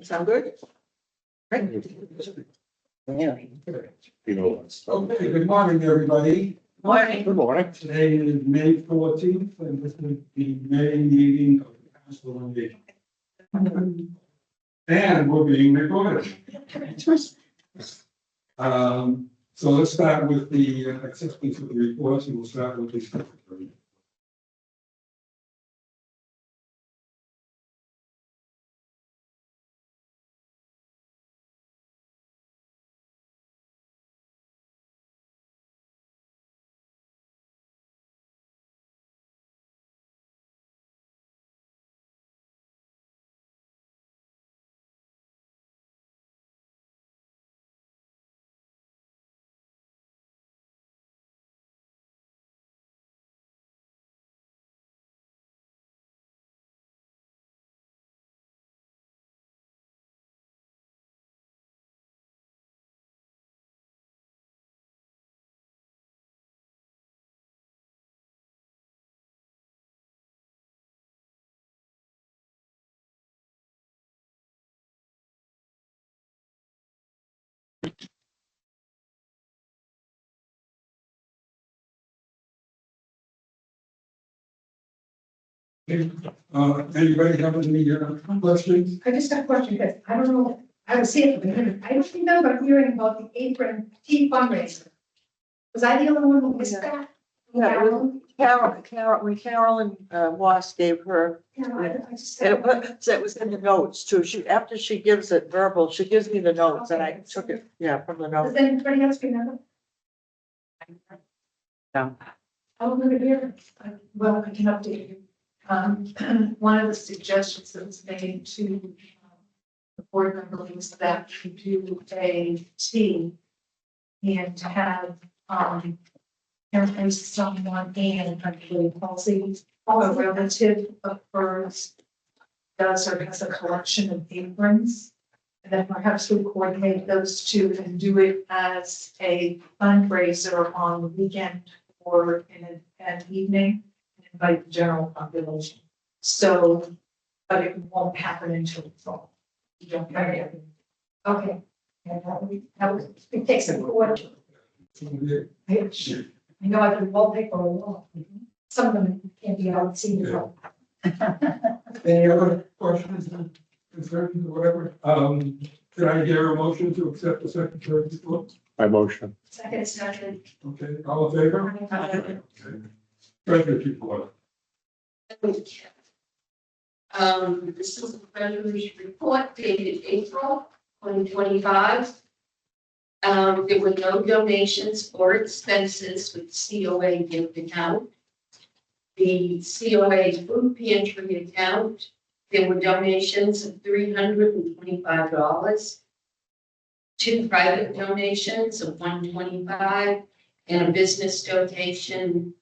Sound good? Right. Okay, good morning, everybody. Morning. Good morning. Today is May 14th, and this is the May meeting of the Council on Aging. And we're being recorded. So let's start with the acceptance of the reports, and we'll start with the secretary. Anybody have any questions? I just got a question, because I don't know, I was here, but I don't remember hearing about the apron tea fundraiser. Was I the only one who missed that? Yeah, it was when Carolyn Moss gave her, Yeah, I just. it was in the notes too. After she gives it verbal, she gives me the notes and I took it, from the Does notes. anybody else remember? No. I don't remember hearing. Well, I can update you. One of the suggestions that was made to the board member was that we do a tea and have, there's someone in, I believe, Halsey, a relative of hers does or has a collection of aprons. And then perhaps we coordinate those two and do it as a fundraiser on the weekend or in an evening, and invite the general population. So, but it won't happen until fall. You don't have it. Okay. And that would, it takes some coordination. I know I can wallpaper a wall. Some of them can't be out seen. Any other questions, concerns, or whatever? Can I hear a motion to accept the secretary's report? My motion. Second. Okay, all in favor? Okay. Treasurer's report. This is the treasurer's report dated April 2025. There were no donations or expenses with COA gift account. The COA food pantry account, there were donations of $325, 2 private donations of $125, and a business donation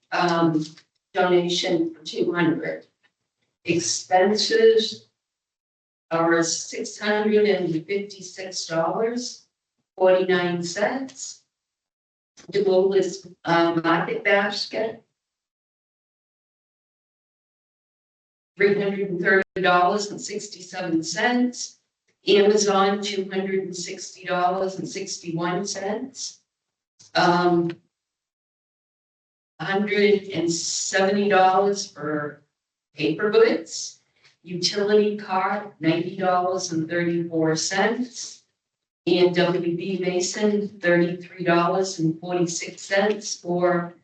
for $200. Expenses are $656.49. Demoulas Market Basket, $330.67. Amazon, $260.61. $170 for paper goods. Utility card, $90.34. And WB Mason, $33.46 for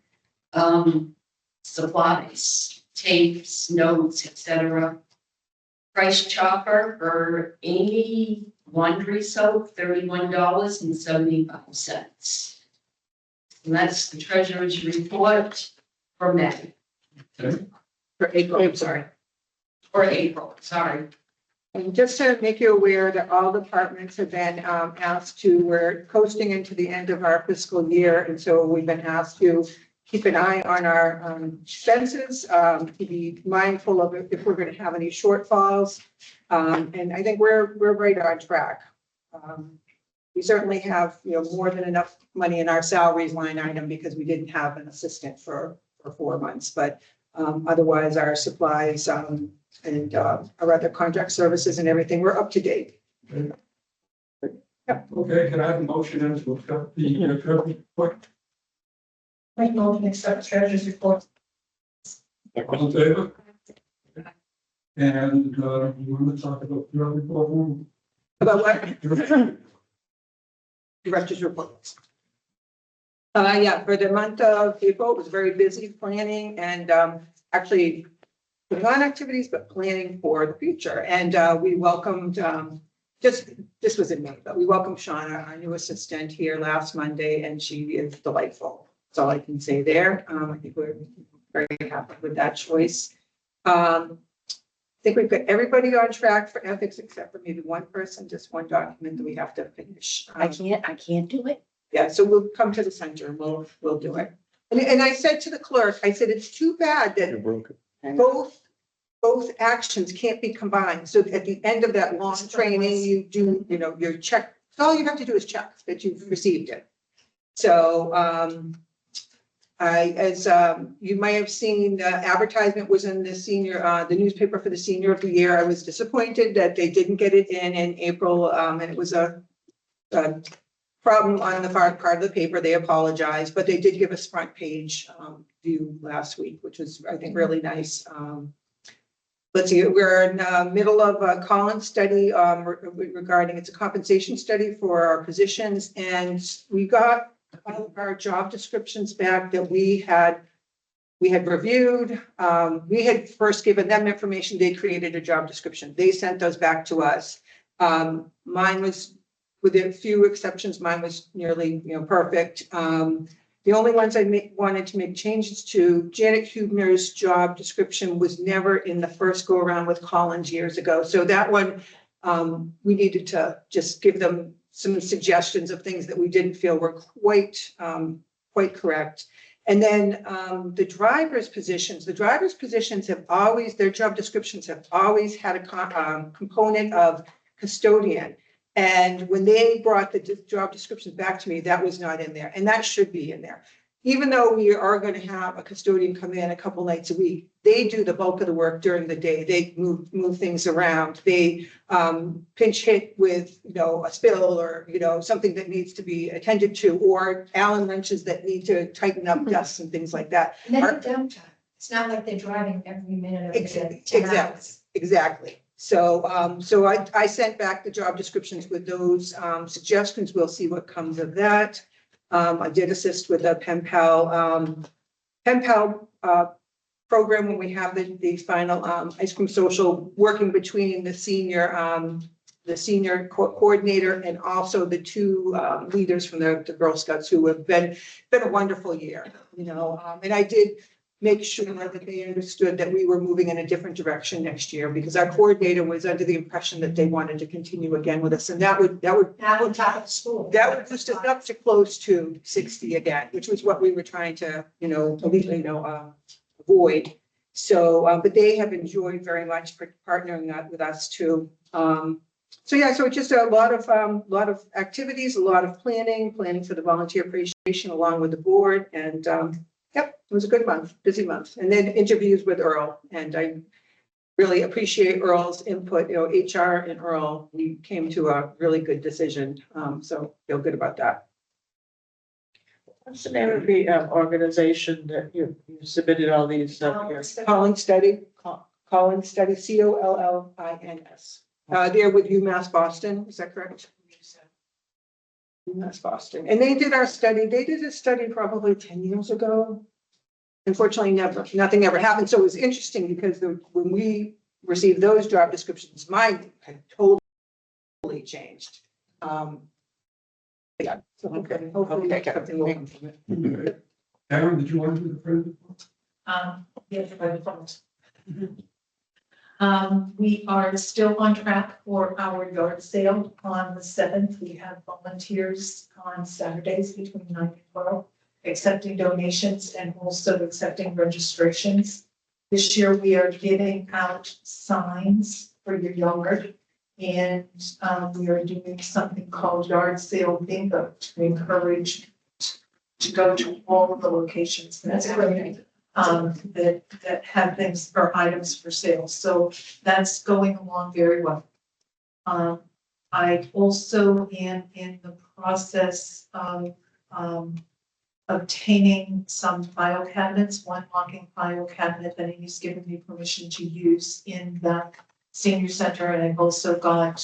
supplies, tapes, notes, etc. Price chopper for Amy laundry soap, $31.75. And that's the treasurer's report for May. Okay. For April, sorry. Or April, sorry. And just to make you aware that all departments have been asked to, we're coasting into the end of our fiscal year. And so we've been asked to keep an eye on our expenses, to be mindful of if we're going to have any shortfalls. And I think we're right on track. We certainly have, more than enough money in our salaries line item because we didn't have an assistant for 4 months, but Otherwise, our supplies, and our other contract services and everything, we're up to date. Okay, can I have a motion as to accept the treasurer's report? Make motion, accept treasurer's report. All in favor? And you want to talk about your report? About what? Director's reports. Yeah, for the month of April, it was very busy planning and actually putting on activities, but planning for the future. And we welcomed, this was in May, but we welcomed Shauna, our new assistant, here last Monday, and she is delightful. That's all I can say there. I think we're very happy with that choice. I think we've got everybody on track for ethics, except for maybe one person, just one document that we have to finish. I can't do it. Yeah, so we'll come to the center and we'll do it. And I said to the clerk, I said, it's too bad that both actions can't be combined. So at the end of that long training, you do, your check, all you have to do is check that you've received it. So as you might have seen, the advertisement was in the newspaper for the senior of the year. I was disappointed that they didn't get it in April, and it was a problem on the part of the paper. They apologized, but they did give us front page view last week, which was, I think, really nice. Let's see, we're in the middle of a Collins study regarding, it's a compensation study for our positions, and we got all of our job descriptions back that we had reviewed. We had first given them information. They created a job description. They sent those back to us. Mine was, with a few exceptions, mine was nearly, perfect. The only ones I wanted to make changes to, Janet Hubner's job description was never in the first go around with Collins years ago. So that one, we needed to just give them some suggestions of things that we didn't feel were quite correct. And then the driver's positions have always, their job descriptions have always had a component of custodian. And when they brought the job descriptions back to me, that was not in there, and that should be in there. Even though we are going to have a custodian come in a couple nights a week, they do the bulk of the work during the day. They move things around. They pinch hit with, a spill or, something that needs to be attended to, or Allen wrenches that need to tighten up desks and things like that. And then the downtime. It's not like they're driving every minute of the day. 10 hours. Exactly. So I sent back the job descriptions with those suggestions. We'll see what comes of that. I did assist with a pen pal program when we have the final ice cream social, working between the senior coordinator and also the two leaders from the Girl Scouts, who have been a wonderful year, and I did make sure that they understood that we were moving in a different direction next year, because our coordinator was under the impression that they wanted to continue again with us, and that would Now on top of school. that would boost us up to close to 60 again, which was what we were trying to, avoid. So, but they have enjoyed very much for partnering with us too. So it's just a lot of activities, a lot of planning for the volunteer appreciation along with the board, and yep, it was a good month, busy month. And then interviews with Earl, and I really appreciate Earl's input. HR and Earl, we came to a really good decision. So feel good about that. What's the name of the organization that you submitted all these here? Collins Study, Collins, COLLINS. They're with UMass Boston, is that correct? UMass Boston. And they did our study. They did a study probably 10 years ago. Unfortunately, nothing ever happened. So it was interesting because when we received those job descriptions, mine had totally changed. Yeah, so hopefully something will come from it. Aaron, did you want to do the friend? Yes, by default. We are still on track for our yard sale on the 7th. We have volunteers on Saturdays between 9 and 12, accepting donations and also accepting registrations. This year we are giving out signs for your yard, and we are doing something called yard sale bingo to encourage to go to all of the locations. That's great. that have things or items for sale. So that's going along very well. I also am in the process of, obtaining some file cabinets, one locking file cabinet that he's given me permission to use in the senior center. And I've also got,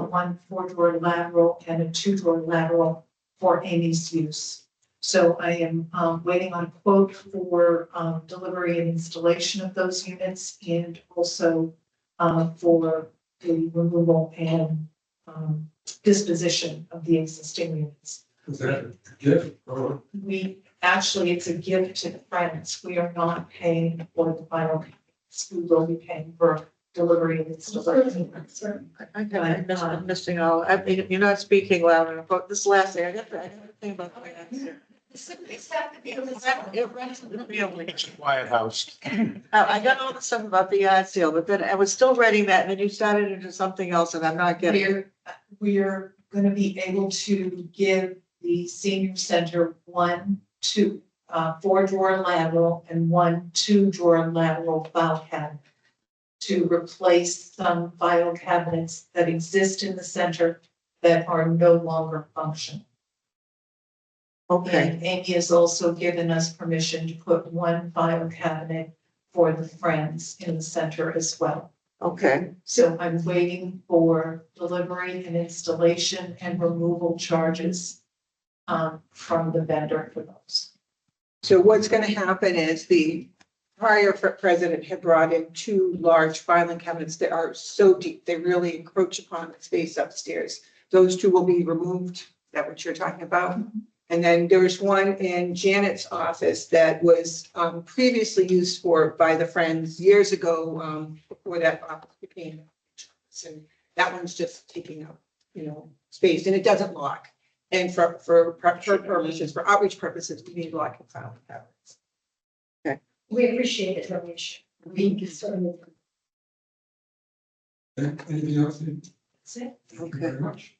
one 4-drawer lateral and a 2-drawer lateral for Amy's use. So I am, waiting on a quote for, delivery and installation of those units, and also, for the removal and, disposition of the existing units. Is that a gift or? It's a gift to the friends. We are not paying for the final cabinets. We will be paying for delivery and installation. I'm missing all, I mean, you're not speaking loud enough, but this last thing, I got to think about the answer. It runs in the family. It's a quiet house. I got all the stuff about the yard sale, but then I was still writing that, and then you started into something else, and I'm not getting it. We're gonna be able to give the senior center 4-drawer lateral and 2-drawer lateral file cabinet to replace some file cabinets that exist in the center that are no longer functional. Okay, And Amy has also given us permission to put one file cabinet for the friends in the center as well. okay. So I'm waiting for delivery and installation and removal charges from the vendor for those. So what's going to happen is the prior president had brought in 2 large filing cabinets that are so deep, they really encroach upon the space upstairs. Those 2 will be removed. Is that what you're talking about? And then there's one in Janet's office that was previously used by the friends years ago, before that office became. And that one's just taking up, space, and it doesn't lock. And for purposes, for outreach purposes, we need locking file cabinets. We appreciate it, Ramesh. We certainly. Anything else? That's it. Thank you very much.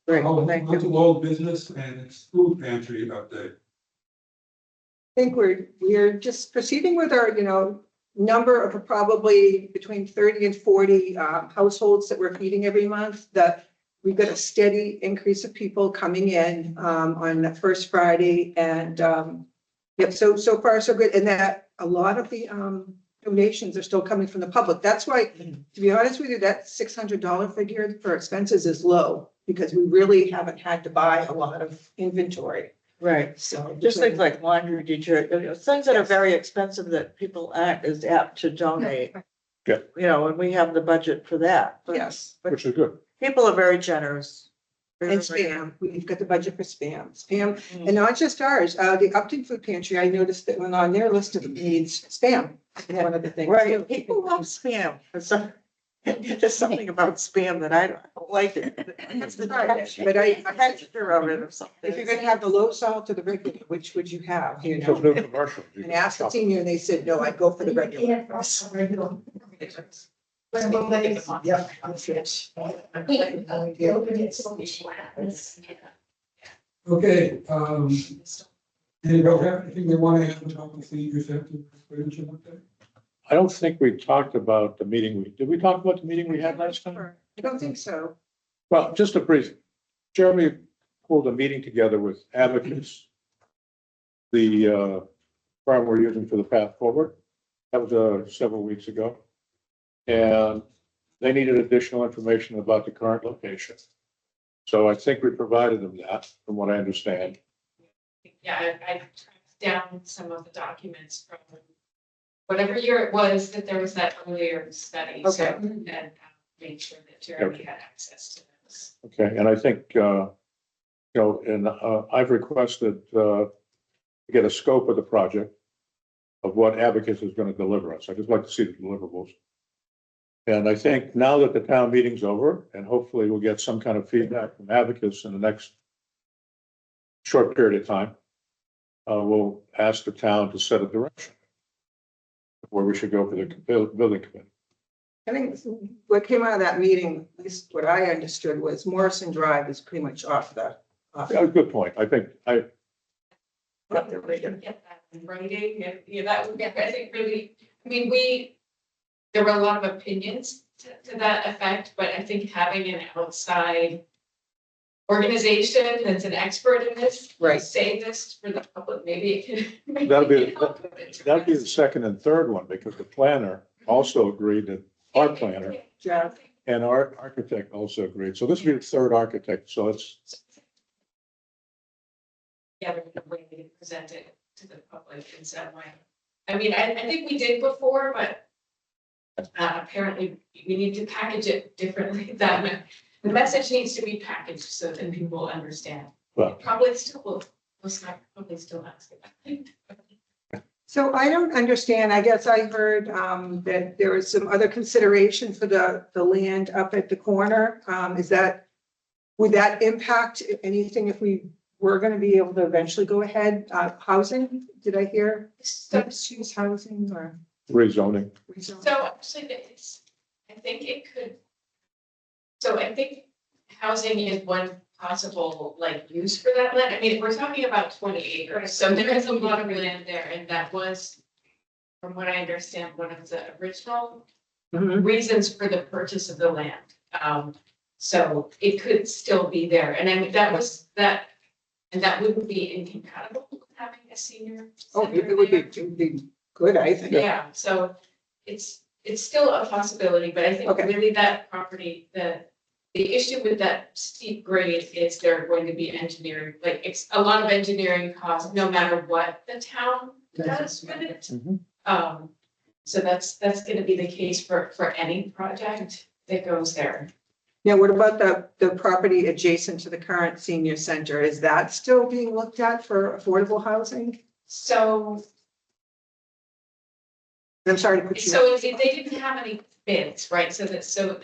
Great, On thank you. to old business and food pantry update. I think we're just proceeding with our, number of probably between 30 and 40 households that we're feeding every month. That we've got a steady increase of people coming in on the first Friday, and yep, so far so good. And that a lot of the donations are still coming from the public. That's why, to be honest with you, that $600 figure for expenses is low, because we really haven't had to buy a lot of inventory. Right, So just things like laundry detergent, things that are very expensive that people aren't as apt to donate. Yeah. And we have the budget for that. But Yes, Which is good. people are very generous. and spam. We've got the budget for spam. Spam, Mm. and not just ours. The Upton Food Pantry, I noticed that when on their list of needs, spam. is one of the things. Right, people love spam. There's something about spam that I don't like it. It's the texture, But I- texture of it or something. If you're gonna have the low salt or the regular, which would you have? It's a new commercial. And asked the senior, and they said, no, I'd go for the regular. Yeah, for us, regular. Yeah, I'm fit. Okay, anybody have anything they want to add about the senior center expenditure update? I don't think we talked about the meeting. Did we talk about the meeting we had last time? I don't think so. Well, just a brief. Jeremy pulled a meeting together with advocates. The firm we're using for the path forward. That was several weeks ago. And they needed additional information about the current location. So I think we provided them that, from what I understand. Yeah, I tracked down some of the documents from whatever year it was that there was that earlier study. So, Okay. and made sure that Jeremy had access to those. Okay, and I think, and I've requested to get a scope of the project of what Advocates is going to deliver us. I'd just like to see the deliverables. And I think now that the town meeting's over, and hopefully we'll get some kind of feedback from Advocates in the next short period of time, we'll ask the town to set a direction where we should go for the building committee. I think what came out of that meeting, at least what I understood, was Morrison Drive is pretty much off the. Yeah, good point. I think Off the radar. Get that in writing, and, you know, that would be, I think, really, I mean, there were a lot of opinions to that effect, but I think having an outside organization that's an expert in this, Right. say this for the public, maybe it can. maybe That'll be- it can help with it. That'd be the second and third one, because the planner also agreed that our planner Yeah. and our architect also agreed. So this would be the third architect, so it's, Together in a way to present it to the public in some way. I mean, I think we did before, but apparently we need to package it differently. That the message needs to be packaged so that people understand. well, Probably still will, probably still ask it. So I don't understand, I guess I heard that there was some other consideration for the land up at the corner. Would that impact anything if we were gonna be able to eventually go ahead, housing? Did I hear So mixed-use housing or? rezoning. actually, I think it could. So I think housing is one possible like use for that land. I mean, if we're talking about 20 acres, so there is a lot of land there, and that was, from what I understand, one of the original reasons for the purchase of the land. So it could still be there, and I mean, that wouldn't be incompatible with having a senior. Oh, center it would there. be good, I think. Yeah, so it's still a possibility, but I think Okay. really that property, the issue with that steep grade is there are going to be engineering, like it's a lot of engineering costs, no matter what the town does with it. Mhm. So that's gonna be the case for any project that goes there. Now, what about the property adjacent to the current senior center? Is that still being looked at for affordable housing? So I'm sorry to put you. So they didn't have any bids, right? So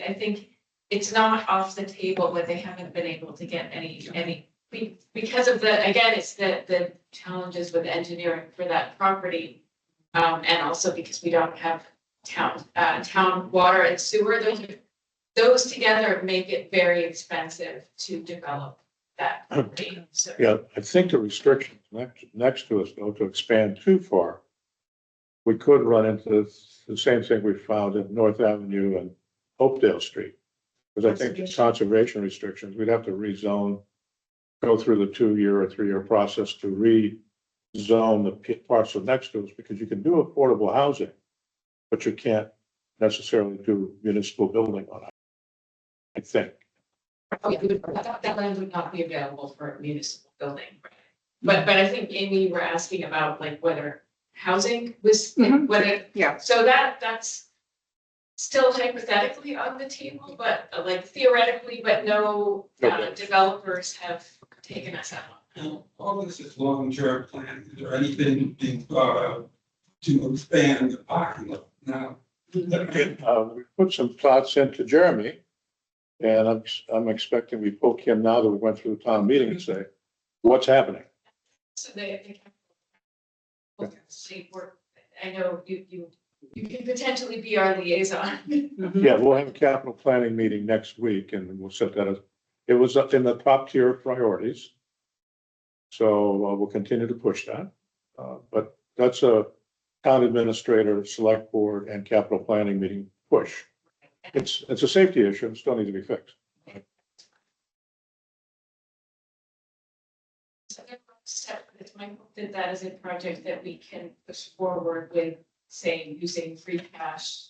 I think it's not off the table, but they haven't been able to get any, because of again, it's the challenges with engineering for that property. And also because we don't have town water and sewer, those together make it very expensive to develop that property. So Yeah, I think the restrictions next to us, though, to expand too far, we could run into the same thing we found at North Avenue and Hopedale Street. Because I think the conservation restrictions, we'd have to rezone, go through the 2-year or 3-year process to rezone the parcel next to us, because you can do affordable housing, but you can't necessarily do municipal building on it, I think. oh, yeah, that land would not be available for municipal building. But I think Amy, you were asking about like whether housing was, Mhm. whether, Yeah. so that's still hypothetically on the table, but like theoretically, but no Okay. developers have taken us up. Now, all this is long-term plan. Is there anything being thought of to expand the parking lot now? We put some thoughts into Jeremy, and I'm expecting we poke him now that we went through the town meeting and say, what's happening? So I know you can potentially be our liaison. Yeah, we'll have a capital planning meeting next week, and we'll set that as, it was up in the top tier of priorities. So we'll continue to push that. But that's a town administrator, select board, and capital planning meeting push. It's a safety issue, and still needs to be fixed. So the first step, it's my hope that that is a project that we can push forward with, say, using free cash.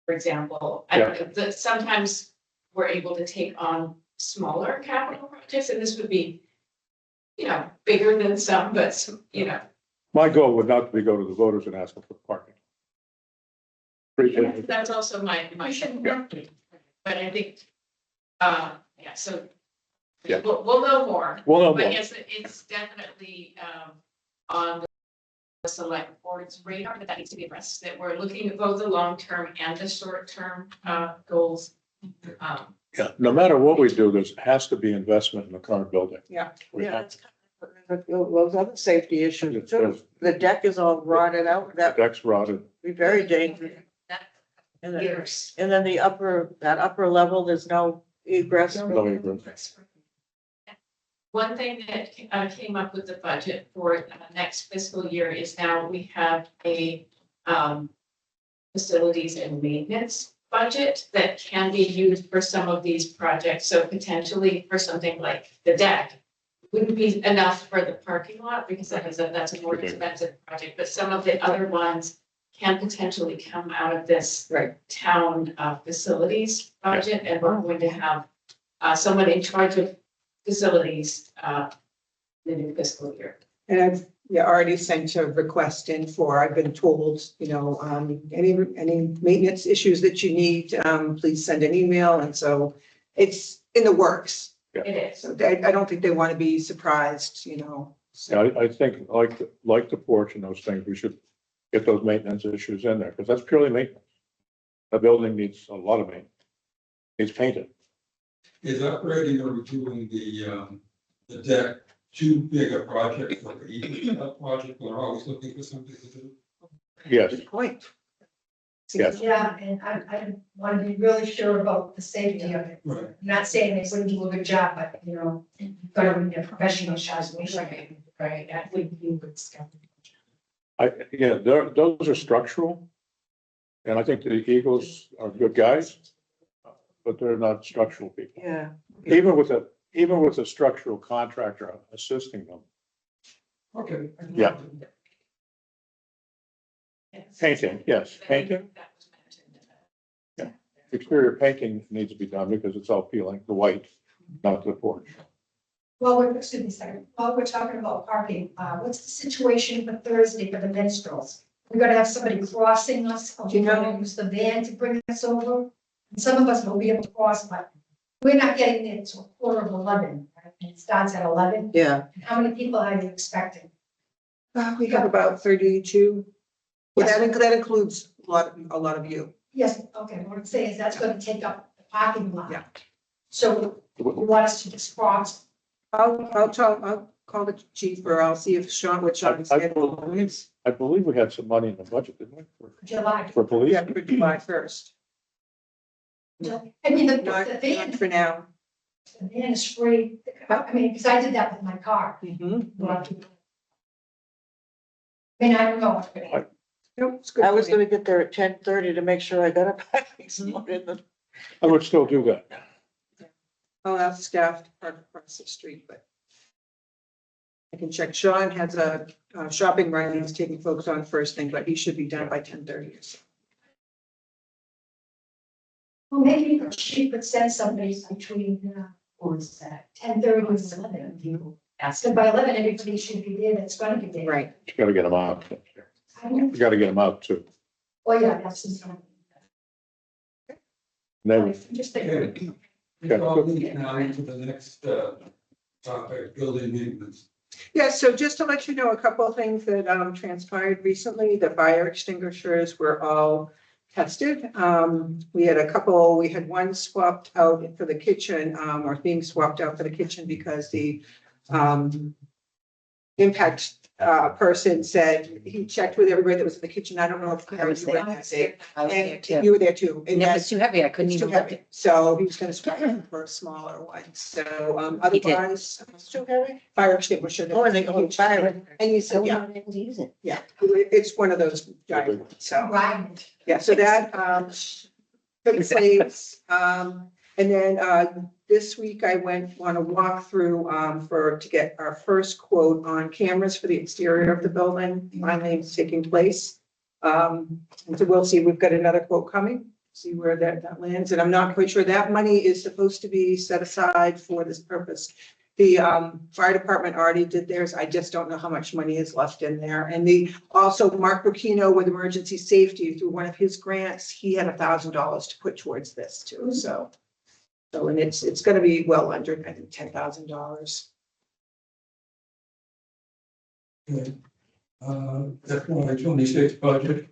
For example, I don't know, that sometimes we're able to take on smaller capital projects, and this would be, bigger than some, but My goal would not be go to the voters and ask them for parking. Appreciate it. that's also my. Yeah. But I think, so. Yeah. We'll know more. Well, no But more. yes, it's definitely on the select board's radar, that needs to be addressed, that we're looking at both the long-term and the short-term goals. Yeah, no matter what we do, there has to be investment in the current building. Yeah. We have- it's kind of those other safety issues It's too. The deck is all rotted out, The that'd deck's rotted. be very dangerous. And then, Years. and then that upper level, there's no egress. No egress. one thing that came up with the budget for next fiscal year is now we have a facilities and maintenance budget that can be used for some of these projects. So potentially for something like the deck, wouldn't be enough for the parking lot because that's a more expensive project, but some of the other ones can potentially come out of this Right. town facilities budget, and we're going to have someone in charge of facilities the new fiscal year. And I've already sent a request in for, I've been told, any maintenance issues that you need, please send an email. And so it's in the works. It is. So I don't think they want to be surprised, So Yeah, I think like the porch and those things, we should get those maintenance issues in there, because that's purely maintenance. The building needs a lot of maintenance. Needs painted. Is upgrading or redoing the deck too big a project for each project? We're always looking for something to do. Yes, Good point. yes. Yeah, and I want to be really sure about the safety of it. Right. I'm not saying they wouldn't do a good job, but you've got to be a professional shot. Right, I think you would start. Those are structural. And I think the Eagles are good guys, but they're not structural people. Yeah. Even with a structural contractor assisting them. Okay. Yeah. Painting, yes, painting. That was mentioned. Exterior painting needs to be done because it's all peeling, the white, not the porch. Well, excuse me a second, while we're talking about parking, what's the situation for Thursday for the minstrels? We're gonna have somebody crossing us, or we're gonna use the van to bring us over? And some of us will be able to cross, but we're not getting there until 11:15, right? And it starts at 11. Yeah. And how many people are you expecting? We have about 32. Well, Yes. that includes a lot of you. Yes, okay, what I'm saying is that's gonna take up the parking lot. Yeah. So you want us to just cross? I'll call the chief, or I'll see if Sean's schedule is. I believe we had some money in the budget, didn't we? July. For police? Yeah, for July 1st. I mean, the Not van, for now. the van is free. I mean, because I did that with my car. Mhm. I mean, I don't know. Nope, it's good. I was gonna get there at 10:30 to make sure I got a parking spot in the. I would still do that. I'll ask staff to park across the street, but I can check. Sean has a shopping run he's taking folks on first thing, but he should be done by 10:30 or so. Well, maybe she could send somebody between, or is that 10:30 and 11? So by 11, everybody should be there. That's gonna be there. Right. You gotta get them out. I don't- You gotta get them out too. Oh, yeah, that's just. And then, Just Okay. think. It's all leading now into the next topic, building maintenance. Yeah, so just to let you know, a couple of things that transpired recently, the fire extinguishers were all tested. We had one swapped out for the kitchen, or being swapped out for the kitchen because the impact person said he checked with everybody that was in the kitchen. I don't know if I was you were there. that day. I was there And too. you were there too. And it was too heavy. I couldn't It's too even lift heavy. it. So he was gonna swap it for a smaller one. So He did. otherwise, It's too heavy? fire extinguisher. Oh, and they go fire. And you So said, we yeah, weren't able to use it. yeah, it's one of those giant ones. So, Right. yeah, so that took place. And then this week I went on a walkthrough to get our first quote on cameras for the exterior of the building. Finally, it's taking place. And so we'll see, we've got another quote coming, see where that lands. And I'm not quite sure that money is supposed to be set aside for this purpose. The fire department already did theirs. I just don't know how much money is left in there. And also Mark Burkino with emergency safety through one of his grants, he had $1,000 to put towards this too. So and it's going to be well under, I think, $10,000. Okay. FY 26 budget.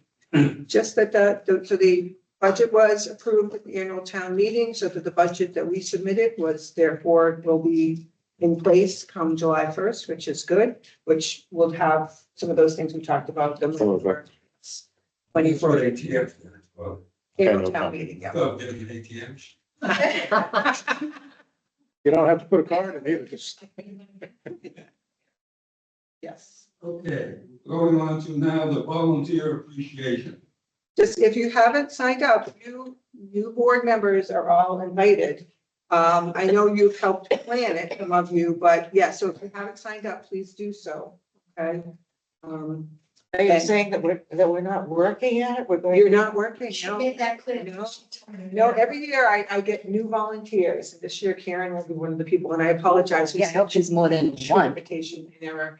Just that so the budget was approved at the annual town meeting, so that the budget that we submitted was therefore will be in place come July 1st, which is good, which will have some of those things we talked about. The money for ATM. Well, annual town meeting, yeah. getting an ATM. You don't have to put a card in either, just. Yes. Okay, going on to now the volunteer appreciation. Just if you haven't signed up, new board members are all invited. I know you've helped plan it, some of you, but yeah, so if you haven't signed up, please do so. Okay. Are you saying that we're not working at it? We're going. You're not working, She no. made that clear. No. She told me. No, every year I get new volunteers. This year Karen will be one of the people, and I apologize. Yeah, I hope she's more than True one. invitation in error.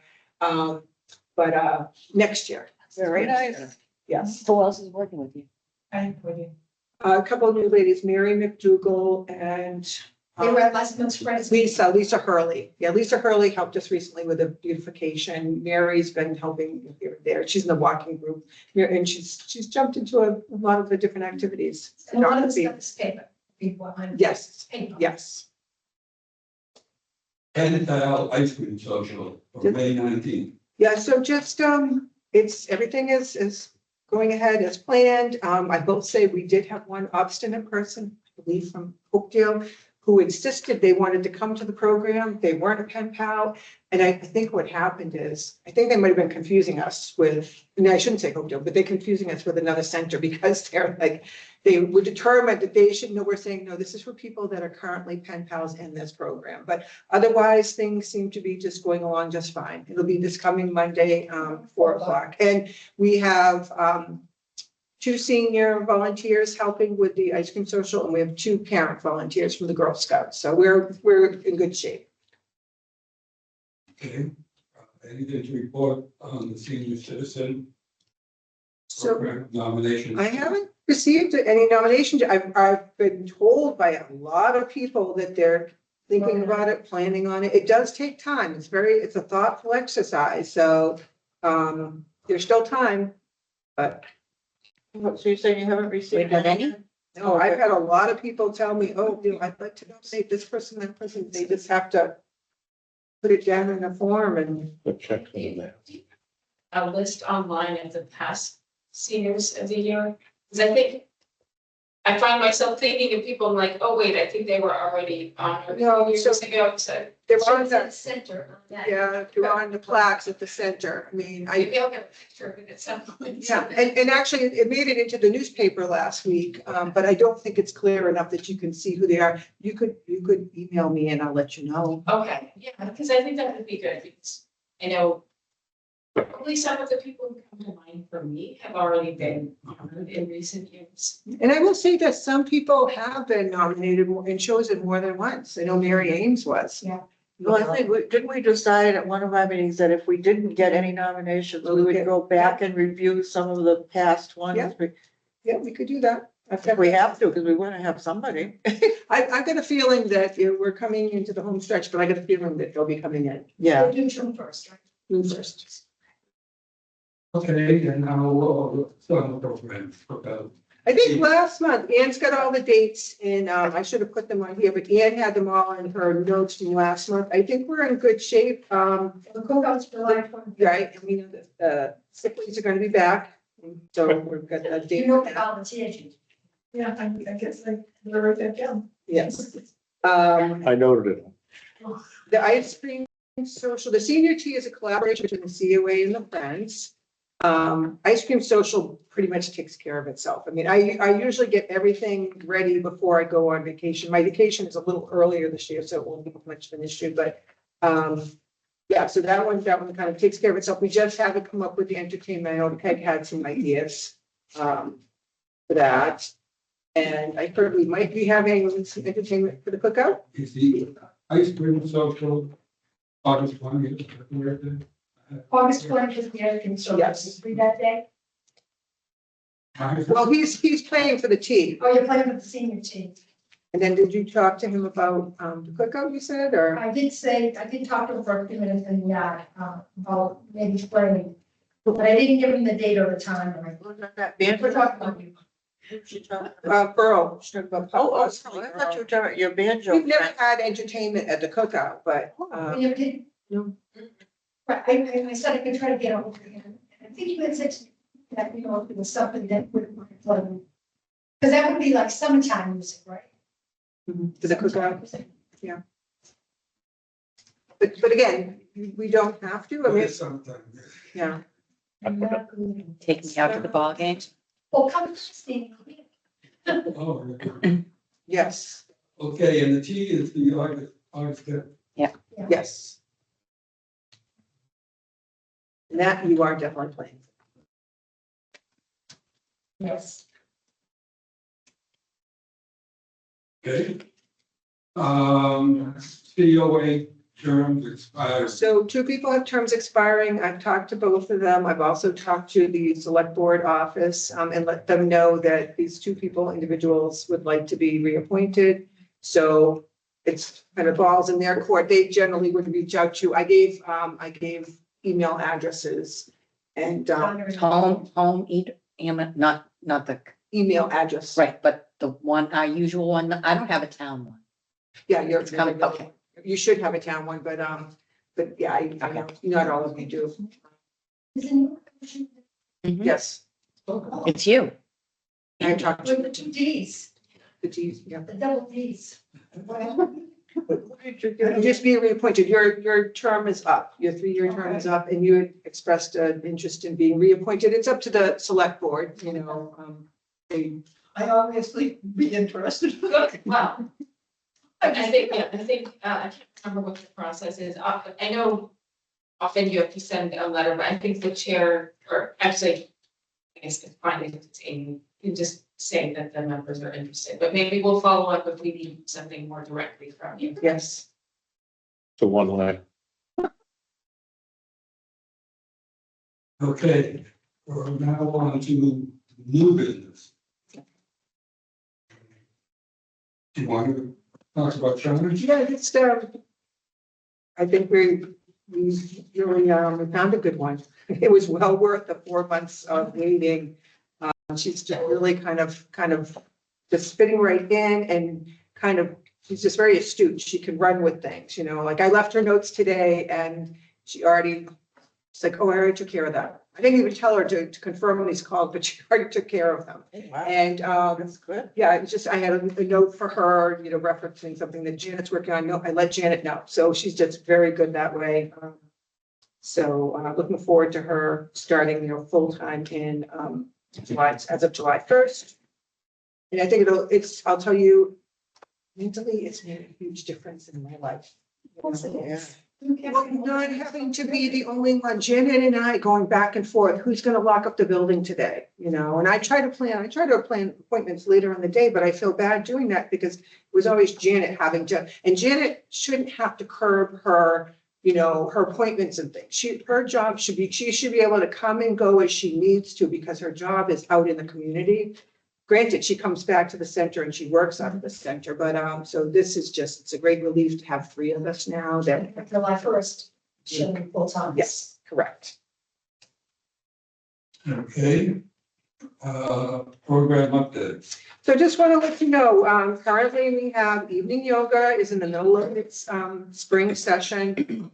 But next year, Very nice. yes. Who else is working with you? I put it. A couple of new ladies, Mary McDougal and They were at last month's friends. Lisa Hurley. Yeah, Lisa Hurley helped us recently with a beautification. Mary's been helping here and there. She's in the walking group. And she's jumped into a lot of the different activities. And a lot of the stuff is paper. People on. Yes, Paper. yes. And ice cream social for May 19th. Yeah, so just, everything is going ahead as planned. I will say we did have one obstinate person, I believe from Oakdale, who insisted they wanted to come to the program. They weren't a pen pal. And I think what happened is, I think they might have been confusing us with, no, I shouldn't say Oakdale, but they're confusing us with another center because they're like, they were determined that they should know, we're saying, no, this is for people that are currently pen pals in this program. But otherwise, things seem to be just going along just fine. It'll be this coming Monday, 4:00. And we have, 2 senior volunteers helping with the ice cream social, and we have 2 parent volunteers from the Girl Scouts. So we're in good shape. Okay. Anything to report on the senior citizen So program nomination? I haven't received any nominations. I've been told by a lot of people that they're thinking about it, planning on it. It does take time. It's a thoughtful exercise. So there's still time, but So you're saying you haven't received? Wait, not any? no, I've had a lot of people tell me, oh, I'd like to nominate this person, that person. They just have to put it down in a form and. The checks in there. A list online of the past seniors of the year, because I think I find myself thinking of people, I'm like, oh, wait, I think they were already honored No, years so- ago, so They're She on was at the the, center on that. yeah, they're on the plaques at the center. I mean, maybe I'll get a picture of it at some point. yeah, and actually it made it into the newspaper last week, but I don't think it's clear enough that you can see who they are. You could email me and I'll let you know. Okay, yeah, because I think that would be good, because I know probably some of the people who come to mind for me have already been honored in recent years. And I will say that some people have been nominated and chosen more than once. I know Mary Ames was. Yeah. Well, I think, didn't we decide at one of our meetings that if we didn't get any nominations, we would go back and review some of the past ones? Yeah. Yeah, we could do that. If we have to, because we want to have somebody. I've got a feeling that we're coming into the home stretch, but I got a feeling that they'll be coming in Yeah. They do June first, right? June first. Okay, and now summer program. I think last month, Ann's got all the dates and I should have put them on here, but Ann had them all in her notes from last month. I think we're in good shape. The cookouts July 20th. Right, and we know that the sick leaves are gonna be back. So we've got a date. You know for the that. volunteers. Yeah, I guess I better write that down. Yes. I noted it. The ice cream social, the senior tea is a collaboration between the COA and the Friends. Ice cream social pretty much takes care of itself. I mean, I usually get everything ready before I go on vacation. My vacation is a little earlier this year, so it won't be much of an issue, but yeah, so that one kind of takes care of itself. We just haven't come up with the entertainment. I know Peg had some ideas for that. And I heard we might be having some entertainment for the cookout. Is the ice cream social August 20th? August 20th is the ice cream service. Yes. Free that day? Well, he's paying for the tea. Oh, you're playing with the senior team. And then did you talk to him about the cookout, you said, or? I did talk to him for a few minutes and about maybe playing. But I didn't give him the date or the time. Or Wasn't that we're banjo? talking about you. She talked about- Pearl. She talked about Oh, Pearl. I thought you were talking about your banjo. We've never friend. had entertainment at the cookout, but, You did? no. But I said I could try to get over him. I think he had said that, you know, if it was something that would, because that would be like summertime music, right? to the cookout. Yeah. but again, we don't have to, I mean, Sometimes. yeah. Take me out to the ball game. Well, come Steve. Oh, okay. Yes, Okay, and the T is the August 10th. yes. And that you are definitely playing. Yes. Okay. COA terms expires. So two people have terms expiring. I've talked to both of them. I've also talked to the select board office and let them know that these two individuals would like to be reappointed. So it's kind of balls in their court. They generally would reach out to, I gave email addresses and Not the, email address. right, but the one, our usual one, I don't have a town one. Yeah, you're It's coming, okay. You should have a town one, but yeah, I know, not all of you do. Mhm. Yes. It's you. I talked to With the two Ds, the Ds, yeah. the double Ds. Just be reappointed. Your term is up. Your 3-year term is up and you had expressed an interest in being reappointed. It's up to the select board, you know. I obviously be interested. Well, I think, I can't remember what the process is. I know often you have to send a letter, but I think the chair, or actually, I guess it's fine if it's Amy, you can just say that the members are interested, but maybe we'll follow up if we need something more directly from you. Yes. So one line. Okay, we're now on to new business. Do you want to talk about China? Yeah, it's, I think we really, we found a good one. It was well worth the 4 months of waiting. She's just really kind of just fitting right in and she's just very astute. She can run with things, you know, like I left her notes today and she's like, oh, I already took care of that. I didn't even tell her to confirm these calls, but she already took care of them. And, That's good. yeah, it's just, I had a note for her, you know, referencing something that Janet's working on. No, I let Janet know. So she's just very good that way. So looking forward to her starting, you know, full-time in July, as of July 1st. And I think I'll tell you, mentally, it's made a huge difference in my life. Of course it Yeah. is. Well, not having to be the only one, Janet and I going back and forth, who's gonna lock up the building today, you know? And I try to plan appointments later in the day, but I feel bad doing that because it was always Janet and Janet shouldn't have to curb her, you know, her appointments and things. Her job she should be able to come and go as she needs to because her job is out in the community. Granted, she comes back to the center and she works out of the center, but so this is it's a great relief to have 3 of us now that, July 1st, she'll be full time. yes, correct. Okay. Program update. So just want to let you know, currently we have evening yoga is in the middle of its spring session.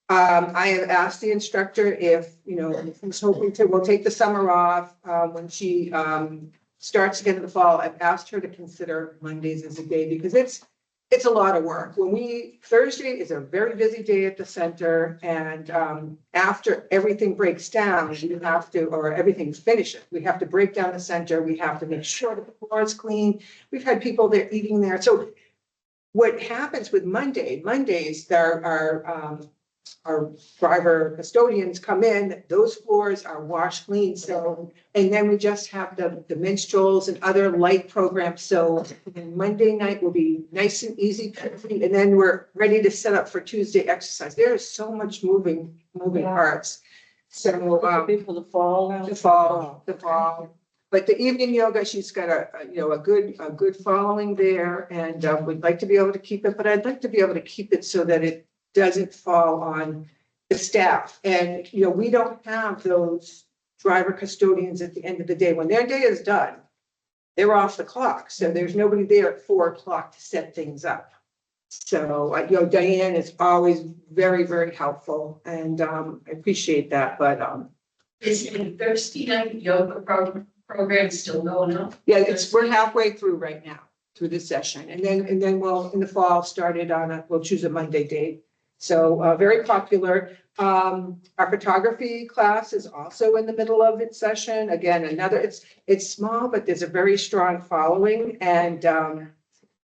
I have asked the instructor if, you know, he's hoping we'll take the summer off when she starts again in the fall. I've asked her to consider Mondays as a day because it's a lot of work. Thursday is a very busy day at the center and after everything breaks down, or everything finishes, we have to break down the center. We have to make sure that the floor is clean. We've had people there eating there. So what happens with Mondays, there are our driver custodians come in, those floors are washed clean. So, and then we just have the minstrels and other light programs. So Monday night will be nice and easy. And then we're ready to set up for Tuesday exercise. There is so much moving parts. So, People to fall. the fall. But the evening yoga, she's got a good following there and would like to be able to keep it, but I'd like to be able to keep it so that it doesn't fall on the staff. And, you know, we don't have those driver custodians at the end of the day. When their day is done, they're off the clock. So there's nobody there at 4 o'clock to set things up. So, you know, Diane is always very, very helpful and I appreciate that, but Is the Thursday night yoga program still going on? yeah, we're halfway through right now, through this session. And then we'll, in the fall, we'll choose a Monday date. So very popular. Our photography class is also in the middle of its session. Again, it's small, but there's a very strong following. And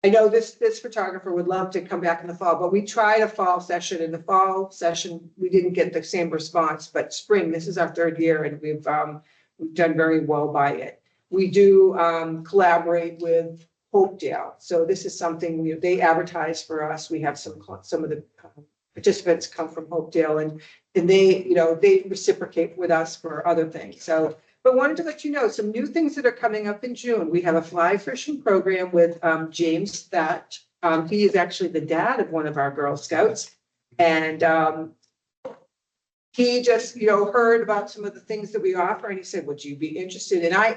I know this photographer would love to come back in the fall, but we tried a fall session. In the fall session, we didn't get the same response, but spring, this is our third year and we've done very well by it. We do collaborate with Hopedale. So this is something they advertise for us. We have some of the participants come from Hopedale and they reciprocate with us for other things. So, but wanted to let you know some new things that are coming up in June. We have a fly fishing program with James Thatch. He is actually the dad of one of our Girl Scouts. And he just, heard about some of the things that we offer and he said, would you be interested? And I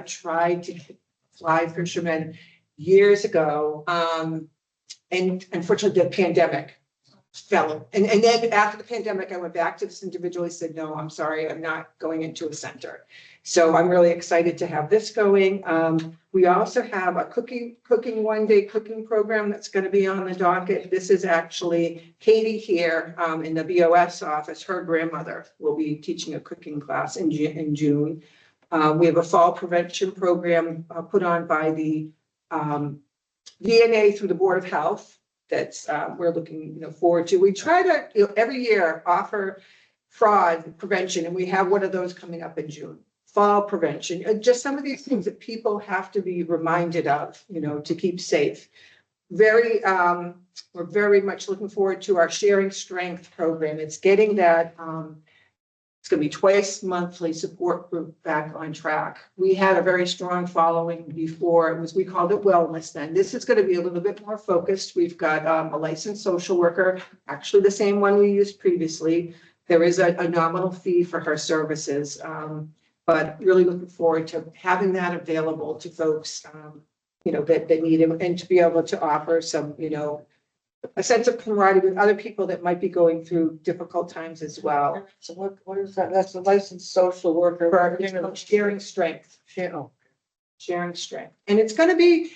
tried to get fly fishermen years ago. And unfortunately the pandemic fell. And then after the pandemic, I went back to this individual. He said, no, I'm sorry, I'm not going into a center. So I'm really excited to have this going. We also have a one day cooking program that's going to be on the docket. This is actually Katie here in the BOS office. Her grandmother will be teaching a cooking class in June. We have a fall prevention program put on by the VNA through the Board of Health. That's we're looking forward to. We try to every year offer fraud prevention, and we have one of those coming up in June. Fall prevention, just some of these things that people have to be reminded of, to keep safe. We're very much looking forward to our Sharing Strength program. It's getting that. It's going to be twice monthly support group back on track. We had a very strong following before. We called it wellness then. This is going to be a little bit more focused. We've got a licensed social worker, actually the same one we used previously. There is a nominal fee for her services, but really looking forward to having that available to folks, that need it, and to be able to offer some, a sense of camaraderie with other people that might be going through difficult times as well. So what is that? That's the licensed social worker. For Sharing Strength. Sharing Strength. And there's going to be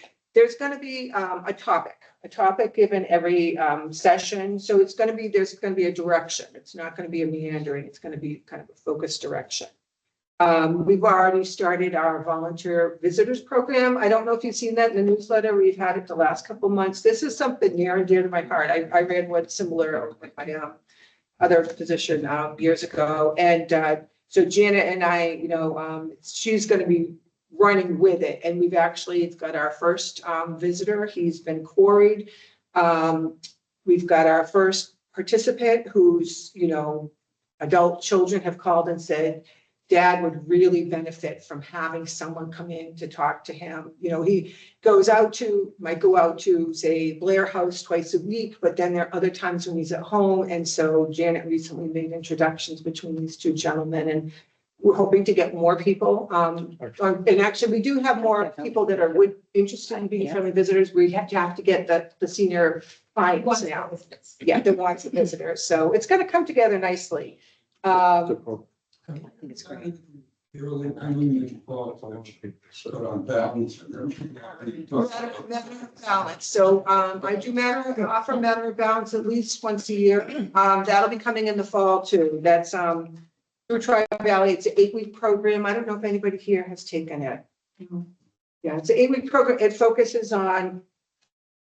a topic given every session. So there's going to be a direction. It's not going to be a meandering. It's going to be kind of a focused direction. We've already started our volunteer visitors program. I don't know if you've seen that in the newsletter. We've had it the last couple of months. This is something near and dear to my heart. I ran one similar with my other position years ago. And so Janet and I, she's going to be running with it. And we've actually got our first visitor. He's been quarried. We've got our first participant who's, adult children have called and said, Dad would really benefit from having someone come in to talk to him. He might go out to, say, Blair House twice a week, but then there are other times when he's at home. And so Janet recently made introductions between these two gentlemen, and we're hoping to get more people. And actually, we do have more people that are interested in being family visitors. We have to get the senior clients now. Yeah, the wants of visitors. So it's going to come together nicely. I think it's great. Balance. So I do offer matter of balance at least once a year. That'll be coming in the fall too. That's through Tri-Valley. It's an 8-week program. I don't know if anybody here has taken it. Yeah, it's an 8-week program. It focuses on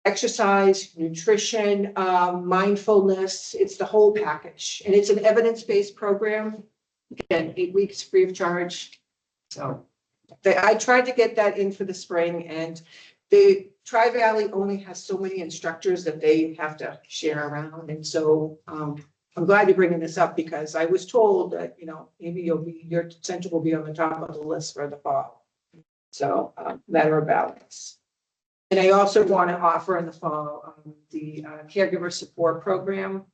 exercise, nutrition, mindfulness. It's the whole package, and it's an evidence-based program. Again, 8 weeks free of charge. So I tried to get that in for the spring, and the Tri-Valley only has so many instructors that they have to share around. And so I'm glad you're bringing this up, because I was told that, maybe your center will be on the top of the list for the fall. So matter of balance. And I also want to offer in the fall the caregiver support program.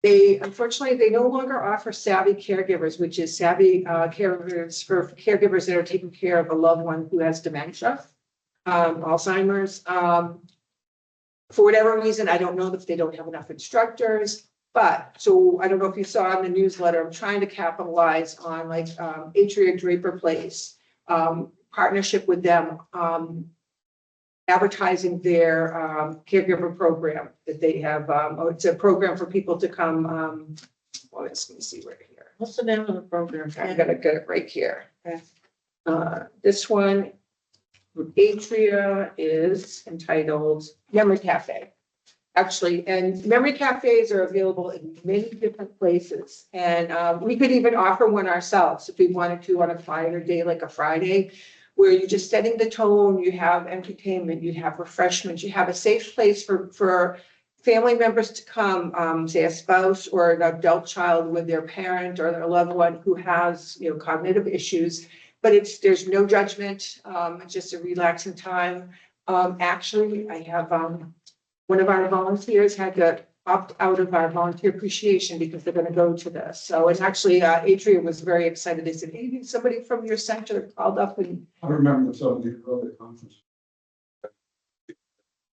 Unfortunately, they no longer offer Savvy Caregivers, which is savvy caregivers for caregivers that are taking care of a loved one who has dementia, Alzheimer's. For whatever reason, I don't know if they don't have enough instructors, but so I don't know if you saw in the newsletter, I'm trying to capitalize on Atria Draper Place, partnership with them. advertising their caregiver program that they have. It's a program for people to come, well, let me see right here. What's the name of the program? I'm gonna get it right here. Okay. This one, from Atria, is entitled Memory Cafe. Actually, and memory cafes are available in many different places. And we could even offer one ourselves if we wanted to on a quieter day, like a Friday, where you're just setting the tone, you have entertainment, you have refreshments, you have a safe place for family members to come, say a spouse or an adult child with their parent or their loved one who has, you know, cognitive issues. But there's no judgment, it's just a relaxing time. Actually, I have, one of our volunteers had to opt out of our volunteer appreciation because they're gonna go to this. So it's actually, Atria was very excited. They said, hey, somebody from your center called up and, I remember some of the early conferences.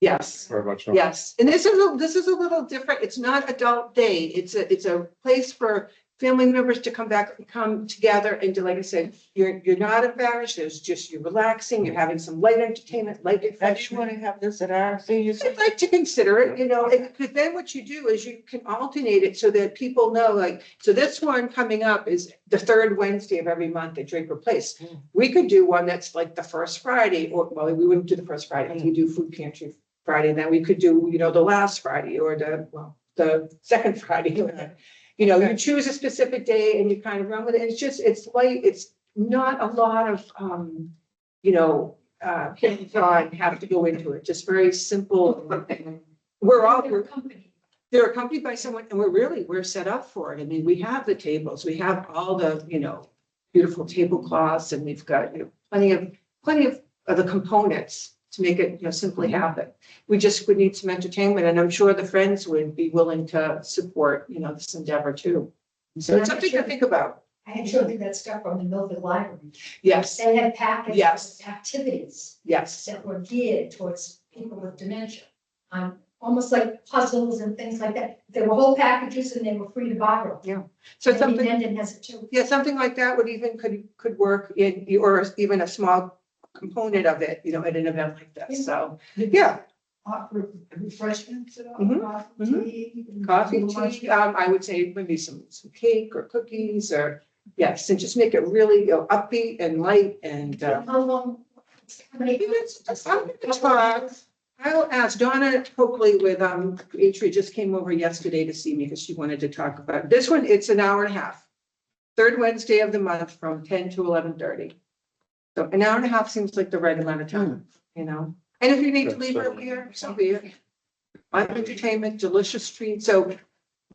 yes. Very much so. Yes, and this is a little different. It's not adult day. It's a place for family members to come together and to, like I said, you're not embarrassed. It's just you're relaxing, you're having some light entertainment, light I just refreshment. want to have this at our senior I'd center. like to consider it, you know, because then what you do is you can alternate it so that people know, like, so this one coming up is the third Wednesday of every month at Draper Place. We could do one that's like the first Friday, or, well, we wouldn't do the first Friday, we do food pantry Friday, and then we could do, you know, the last Friday or the second Friday. You know, you choose a specific day and you kind of run with it. It's just, it's light, it's not a lot of, you know, hands-on have to go into it, just very simple. They're accompanied by someone and we're set up for it. I mean, we have the tables, we have all the, you know, beautiful tablecloths and we've got, you know, plenty of the components to make it, you know, simply happen. We just would need some entertainment and I'm sure the friends would be willing to support, you know, this endeavor too. So it's something to think about. I had showed that stuff from the Milford Library. Yes, They had packets Yes. of activities yes, that were geared towards people with dementia. Almost like puzzles and things like that. They were whole packages and they were free to borrow. so Maybe something, Mendon has it too. yeah, something like that would even could work in, or even a small component of it, you know, at an event like this. So, yeah. Offer refreshments at all, Mhm, coffee, tea. Coffee, tea, I would say maybe some cake or cookies or, yes, and just make it really, you know, upbeat and light and, How long? How many? I'm gonna talk. I'll ask Donna Coakley with, Atria just came over yesterday to see me because she wanted to talk about, this one, it's an hour and a half. Third Wednesday of the month from 10 to 11:30. So an hour and a half seems like the right amount of time, you know? And if you need to leave earlier, so be it. Live entertainment, delicious treats, so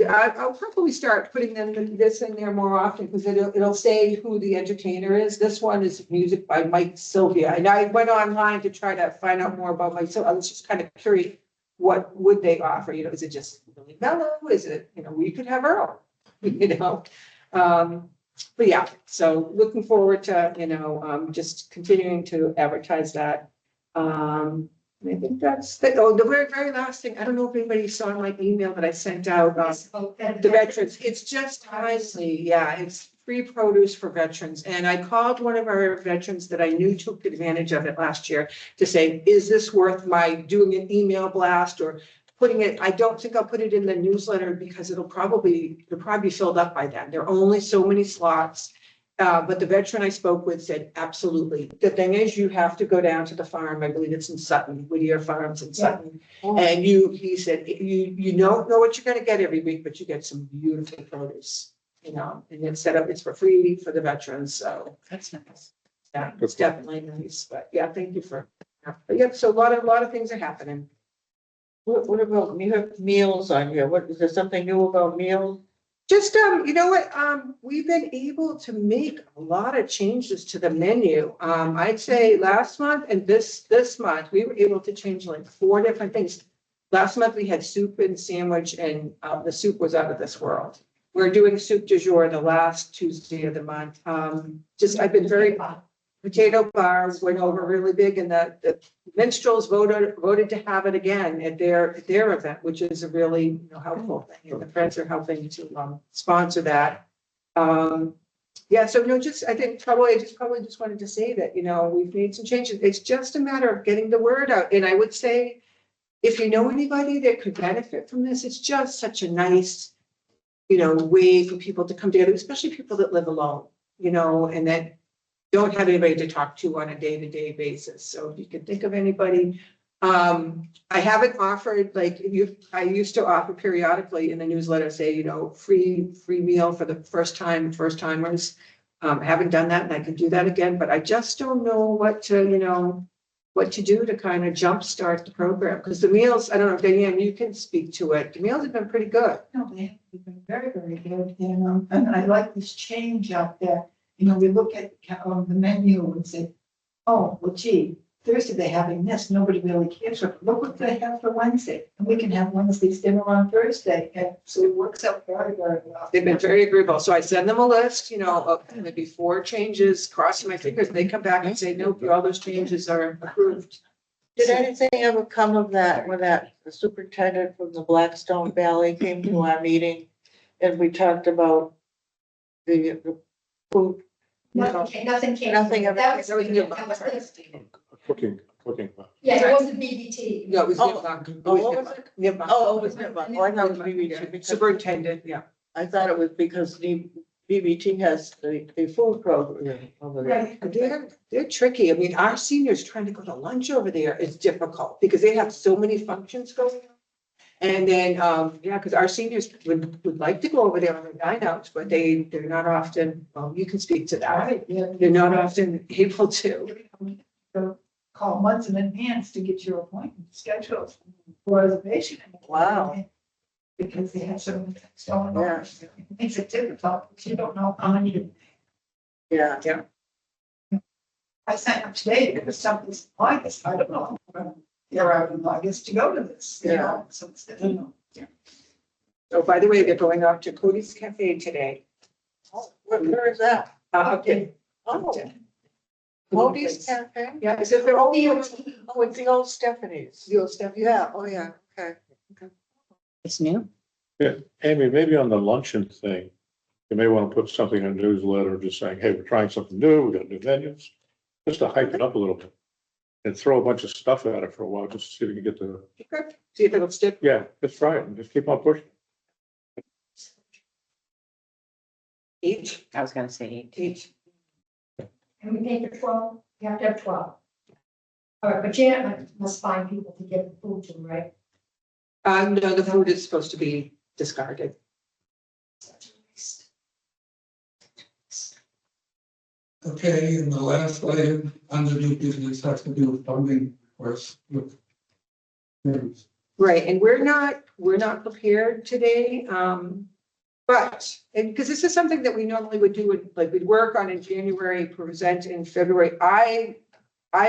I'll probably start putting this in there more often because it'll say who the entertainer is. This one is music by Mike Sylvia. And I went online to try to find out more about myself. I was just kind of curious, what would they offer? You know, is it just really mellow? Is it, you know, we could have Earl, you know? But yeah, so looking forward to, you know, just continuing to advertise that. And I think that's the very, very last thing. I don't know if anybody saw my email that I sent out. The veterans, it's just timely, yeah, it's free produce for veterans. And I called one of our veterans that I knew took advantage of it last year to say, is this worth my doing an email blast or putting it? I don't think I'll put it in the newsletter because it'll probably be filled up by then. There are only so many slots. But the veteran I spoke with said, absolutely. The thing is, you have to go down to the farm. I believe it's in Sutton, Whittier Farms in Sutton. And he said, you don't know what you're gonna get every week, but you get some beautiful produce, you know, and it's set up, it's for free for the veterans, so. That's nice. Yeah, it's definitely nice, but yeah, thank you for, but yeah, so a lot of things are happening. What about, you have meals on here? What, is there something new about meals? Just, you know what, we've been able to make a lot of changes to the menu. I'd say last month and this month, we were able to change like 4 different things. Last month we had soup and sandwich and the soup was out of this world. We're doing soup du jour the last Tuesday of the month. I've been very, potato bars went over really big and the minstrels voted to have it again at their event, which is a really, you know, helpful thing. And the friends are helping to sponsor that. Yeah, so no, just, I think probably, I probably just wanted to say that, we've made some changes. It's just a matter of getting the word out. And I would say, if you know anybody that could benefit from this, it's just such a nice, way for people to come together, especially people that live alone, and that don't have anybody to talk to on a day-to-day basis. So if you can think of anybody, I haven't offered, I used to offer periodically in the newsletter, say, free meal for the first timers. I haven't done that and I can do that again, but I just don't know what to do to kind of jumpstart the program. Because the meals, I don't know, Diane, you can speak to it. The meals have been pretty good. No, they have been very, very good, and I like this change out there. We look at the menu and say, oh, well, gee, Thursday they're having this, nobody really cares, but look what they have for Wednesday, and we can have Wednesday's dinner on Thursday, and so it works out very, very well. They've been very agreeable. So I send them a list, of maybe 4 changes, crossing my fingers. They come back and say, nope, all those changes are approved. Did anything ever come of that, when the superintendent from the Blackstone Valley came to our meeting and we talked about the food? Nothing came. Nothing ever- That was, that was that was this. Cooking. Yeah, it wasn't BBT. No, it was Oh, Nipmuc. oh, what was it? Nipmuc. Oh, it was Nipmuc. Oh, I thought it was BBT. Yeah, because- Superintendent, yeah. I thought it was because the BBT has the food program over there. Right. They're tricky. I mean, our seniors trying to go to lunch over there is difficult because they have so many functions going on. And then, because our seniors would like to go over there on their dine outs, but they're not often, you can speak to that. Right, yeah. They're not often able to. So call months in advance to get your appointment scheduled for reservation. Wow. Because they have so many things going on. Yeah. It makes it difficult, because you don't know how many. Yeah. I signed up today, because something's in August, I don't know. They're out in August to go to this, so it's difficult. Oh, by the way, they're going off to Cody's Cafe today. Where is that? Okay. Oh, Cody's Cafe? Yeah, is it their old, Oh, it's the old Stephanie's. the old stuff? Yeah, oh, yeah, okay. It's new. Yeah, Amy, maybe on the luncheon thing, you may want to put something in a newsletter just saying, hey, we're trying something new, we got new menus. Just to hype it up a little bit. And throw a bunch of stuff at it for a while, just to see if we can get the, Okay. See if it'll stick. yeah, just try it and just keep on pushing. Each. I was gonna say 8. Each. And we pay for 12, you have to have 12. All right, but Janet must find people to get the food to, right? No, the food is supposed to be discarded. Okay, and the last item under new business has to do with funding, of course, with. Right, and we're not prepared today, but, and because this is something that we normally would do, like we'd work on in January, present in February. I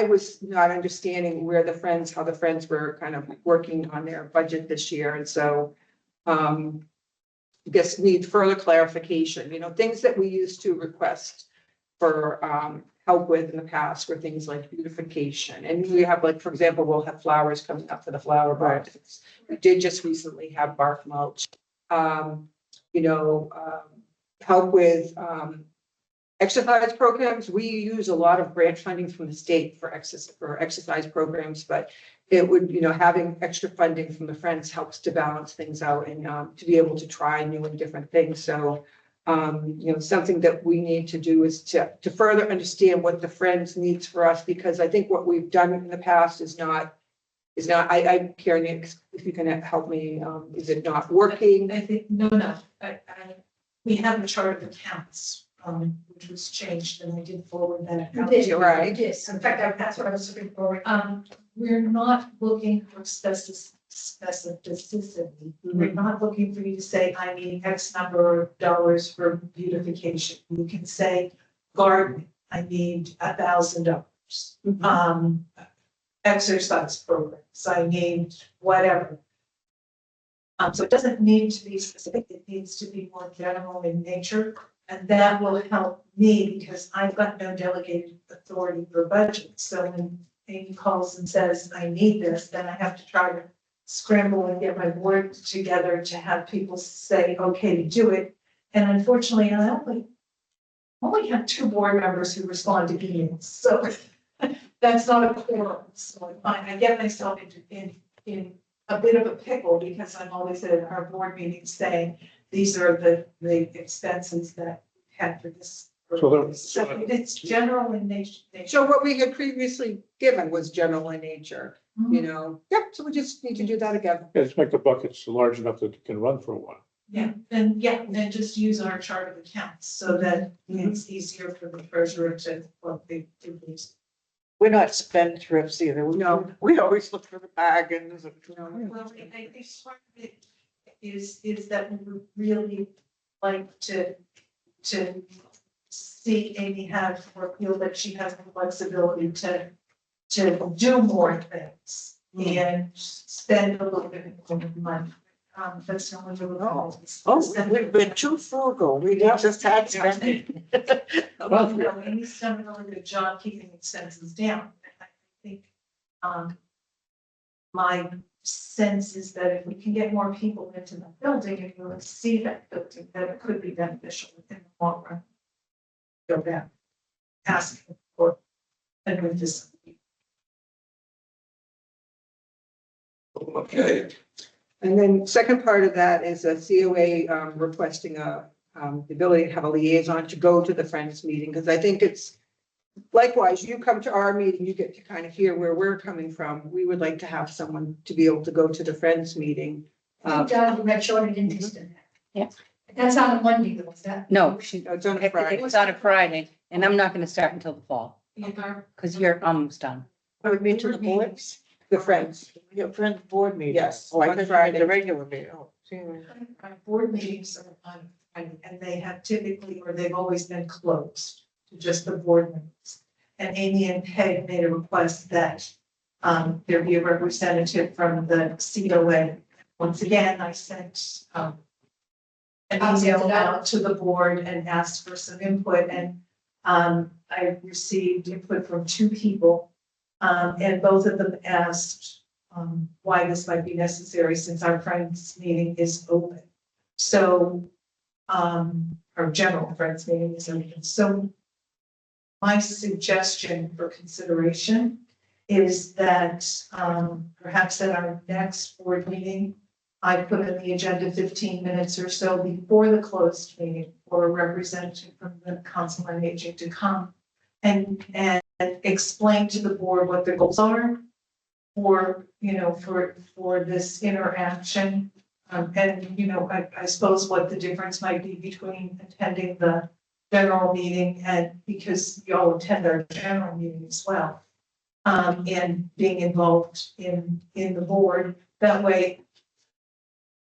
was not understanding how the Friends were kind of working on their budget this year, and so I guess need further clarification, things that we used to request for help with in the past were things like beautification. And we have, like, for example, we'll have flowers coming up for the flower gardens. We did just recently have bark mulch. Help with exercise programs. We use a lot of grant funding from the state for exercise programs, but it would, having extra funding from the Friends helps to balance things out and to be able to try new and different things. So something that we need to do is to further understand what the Friends needs for us, because I think what we've done in the past is not, Karen, if you can help me, is it not working? I think, no, we have a chart of accounts, which was changed, and I did forward that. You out did, to you. right. Yes, in fact, that's what I was looking for. We're not looking for specificity. We're not looking for you to say, I need X number of dollars for beautification. You can say, garden, I need $1,000. Exercise programs, I need whatever. So it doesn't need to be specific, it needs to be more general in nature. And that will help me because I've got no delegated authority for budget. So when Amy calls and says, I need this, then I have to try to scramble and get my board together to have people say, okay, to do it. And unfortunately, only had 2 board members who respond to emails, so that's not a quorum. So I get myself in a bit of a pickle because I'm always at our board meetings saying, these are the expenses that we had for this. So it's general in nature. So what we had previously given was general in nature, you know, yep, so we just need to do that again. Yeah, just make the buckets large enough that it can run for a while. Yeah, and just use our chart of accounts so that it's easier for the treasurer to, well, they do these. We're not spendthrifts either. No. We always look for the bargains. Well, I think part of it is that we would really like to see Amy have, or feel that she has the flexibility to do more things and spend a little bit more money. That's not what we're. Oh, we've been too frugal. We just had spending. Well, no, Amy's done a really good job keeping expenses down. I think, my sense is that if we can get more people into the building and really see that building, that it could be beneficial in the long run. Go back, asking for a new facility. Okay. And then second part of that is a COA requesting the ability to have a liaison to go to the Friends meeting, because I think it's likewise, you come to our meeting, you get to kind of hear where we're coming from. We would like to have someone to be able to go to the Friends meeting. John, Red showed an interest in that. Yeah. That's on a Monday, though, is that? No, It's on a Friday. it's on a Friday, and I'm not gonna start until the fall, because you're almost done. I would mean to the boards, The Friends. your friend's board meeting. Yes, Oh, I on thought you meant Friday. the regular meeting. Oh, see. Our board meetings are on, and they have typically, or they've always been closed to just the board members. And Amy and Peg made a request that there be a representative from the COA. Once again, I sent an email out to the board and asked for some input, and I received input from 2 people. And both of them asked why this might be necessary since our Friends meeting is open. So, our general Friends meeting is open. So my suggestion for consideration is that perhaps at our next board meeting, I put in the agenda 15 minutes or so before the closed meeting for a representative from the Council on Aging to come and explain to the board what the goals are for, for this interaction. And, I suppose what the difference might be between attending the general meeting and because y'all attend our general meeting as well. And being involved in the board, that way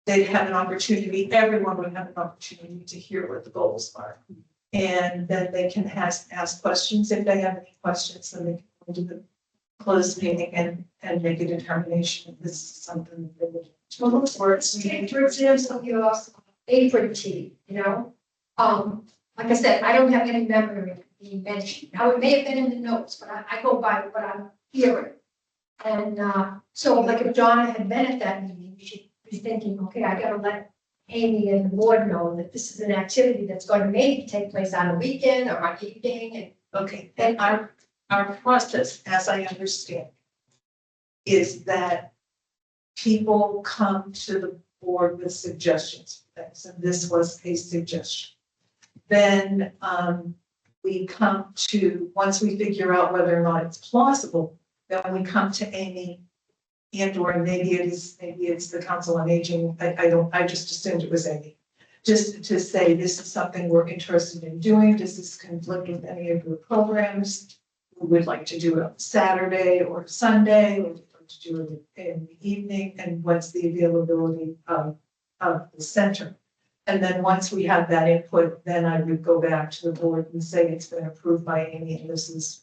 they'd have an opportunity, everyone would have an opportunity to hear what the goals are. And then they can ask questions. If they have any questions, then they can go to the closed meeting and make a determination if this is something that they would. Well, take, for example, your apron tea, like I said, I don't have any memory of being mentioned. Now, it may have been in the notes, but I go by what I'm hearing. And so like if Donna had been at that meeting, she'd be thinking, okay, I gotta let Amy and the board know that this is an activity that's going to maybe take place on a weekend or an evening. And Okay, and our process, as I understand, is that people come to the board with suggestions for things, and this was a suggestion. Then we come to, once we figure out whether or not it's plausible, then we come to Amy and/or maybe it's the Council on Aging. I just assumed it was Amy. Just to say, this is something we're interested in doing. Does this conflict with any of your programs? We would like to do it on Saturday or Sunday, or to do it in the evening, and what's the availability of the center? And then once we have that input, then I would go back to the board and say it's been approved by Amy, and this is,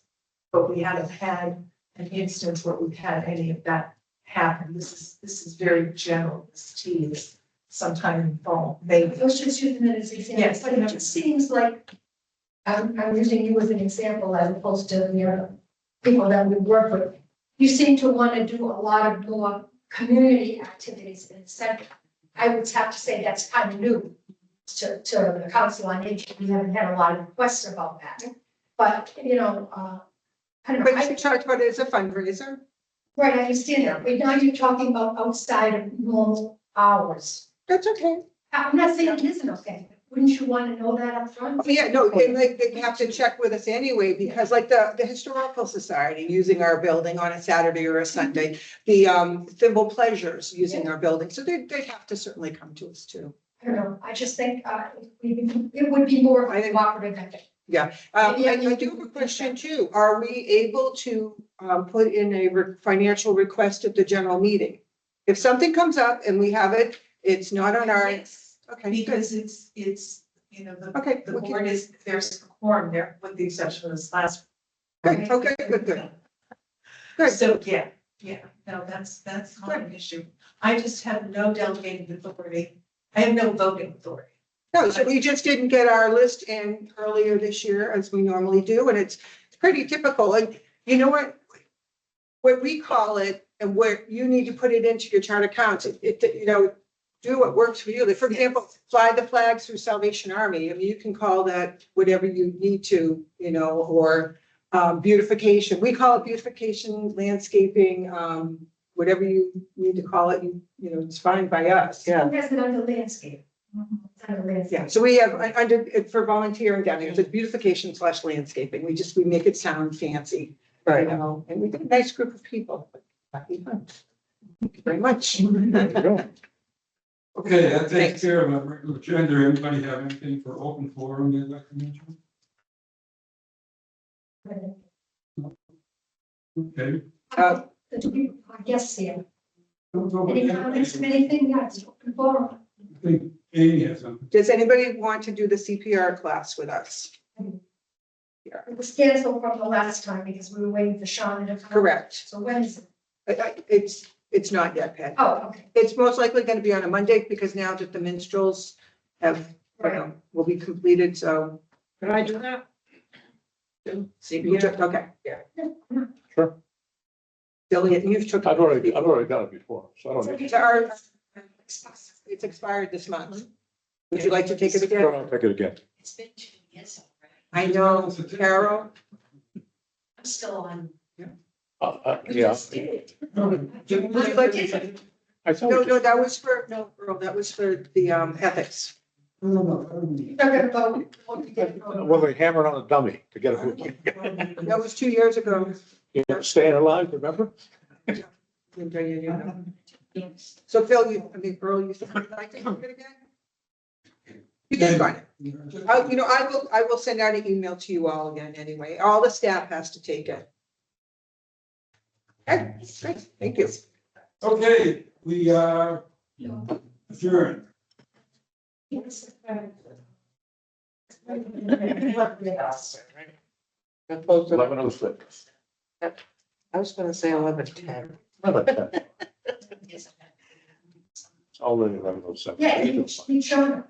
but we haven't had an instance where we've had any of that happen. This is very general. This tea is sometime in fall, maybe. I was just using it as an example, Yes. but it just seems like I'm using you as an example as opposed to the people that we work with. You seem to want to do a lot of more community activities in the center. I would have to say that's kind of new. to the council on aging. We haven't had a lot of requests about that. But, you know, I don't know. But you talked about it as a fundraiser. Right, I understand that, but now you're talking about outside of normal hours. That's okay. I'm not saying it isn't okay. Wouldn't you want to know that up front? Oh, yeah, no, and like, they have to check with us anyway, because like the Historical Society using our building on a Saturday or a Sunday, the Thimble Pleasures using our building, so they'd have to certainly come to us too. I don't know, I just think, it would be more of a cooperative effort. I do have a question too. Are we able to put in a financial request at the general meeting? If something comes up and we have it, it's not on our, Yes, okay, good. because it's, you know, Okay, the we can- board is, there's a quorum there, with the exception of this last. Good, okay, good. Good. So, yeah, no, that's not an issue. I just have no delegated authority. I have no voting authority. No, so we just didn't get our list in earlier this year as we normally do, and it's pretty typical. And you know what we call it and where you need to put it into your chart accounts, you know, do what works for you. Like, for example, fly the flags through Salvation Army. I mean, you can call that whatever you need to, you know, or beautification. We call it beautification, landscaping, whatever you need to call it, you know, it's fine by us. Yeah. Who has it under landscape? It's under landscape. Yeah, so we have under, for volunteering down there, it's beautification / landscaping. We make it sound fancy, you Right. know, and we get a nice group of people. Thank you very much. There you go. Okay, that takes Thanks. care of our regular agenda. Anybody have anything for open forum they'd like to mention? Okay. Yes, Sam. Don't go Any with comments, anything. anything, yes, open forum. I think Amy has something. Does anybody want to do the CPR class with us? It was canceled from the last time because we were waiting for Sean to come. Correct. So when is it? It's not yet, Pat. Oh, okay. It's most likely going to be on a Monday because now that the minstrels have, will be completed, so. Can I do that? CPR, okay. Yeah. Sure. Billy, you've took. I've already done it before, so I don't need. It's expired this month. Would you like to take it Sure, again? I'll take it again. It's been 2 years already. I know, Carol. I'm still on. Yeah. Would you like to? I thought No, we no, that was for, no, Earl, that was for the ethics. You're not gonna vote. well, they hammered on a dummy to get it. That was 2 years ago. You know, staying alive, remember? So Phil, Earl, you said you'd like to take it again? You did fine. You know, I will send out an email to you all again anyway. All the staff has to take it. Okay, great, thank you. Okay, we are adjourned. Opposed to- 11:06. I was gonna say 11:10. 11:10. It's already 11:07. Yeah, you showed.